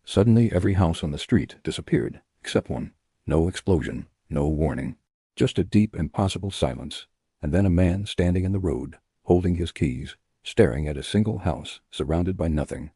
Suddenly every house on the street disappeared, except one. No explosion, no warning. Just a deep, impossible silence, and then a man standing in the road, holding his keys, staring at a single house, surrounded by nothing.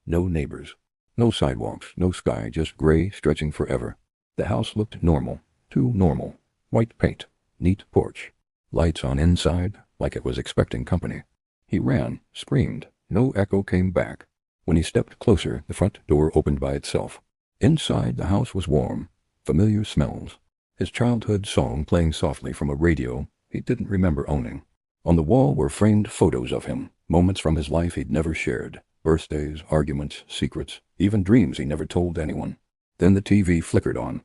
No neighbors. No sidewalks, no sky, just gray, stretching forever. The house looked normal. Too normal. White paint. Neat porch. Lights on inside, like it was expecting company. He ran, screamed. No echo came back. When he stepped closer, the front door opened by itself. Inside, the house was warm. Familiar smells. His childhood song playing softly from a radio he didn't remember owning. On the wall were framed photos of him, moments from his life he'd never shared. Birthdays, arguments, secrets, even dreams he never told anyone. Then the TV flickered on.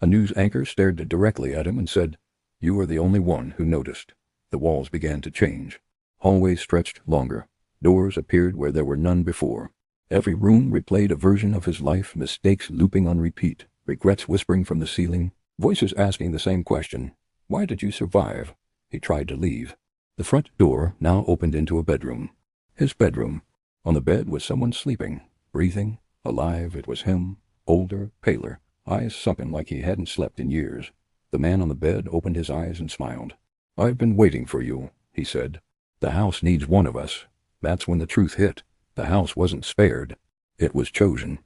A news anchor stared directly at him and said, "You are the only one who noticed." The walls began to change. Hallways stretched longer. Doors appeared where there were none before. Every room replayed a version of his life, mistakes looping on repeat, regrets whispering from the ceiling, voices asking the same question. Why did you survive? He tried to leave. The front door now opened into a bedroom. His bedroom. On the bed was someone sleeping, breathing, alive. It was him, older, paler, eyes sunken like he hadn't slept in years. The man on the bed opened his eyes and smiled. "I've been waiting for you," he said. "The house needs one of us." That's when the truth hit. The house wasn't spared. It was chosen.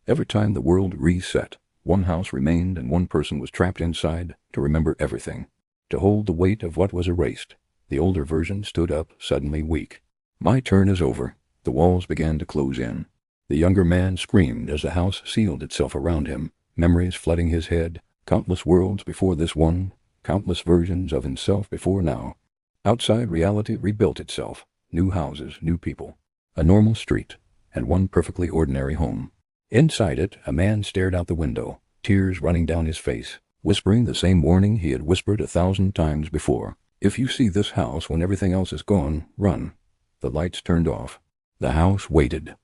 Every time the world reset, one house remained and one person was trapped inside to remember everything, to hold the weight of what was erased. The older version stood up, suddenly weak. "My turn is over." The walls began to close in. The younger man screamed as the house sealed itself around him, memories flooding his head, countless worlds before this one, countless versions of himself before now. Outside, reality rebuilt itself. New houses, new people. A normal street, and one perfectly ordinary home. Inside it, a man stared out the window, tears running down his face, whispering the same warning he had whispered 1,000 times before. "If you see this house when everything else is gone, run." The lights turned off. The house waited.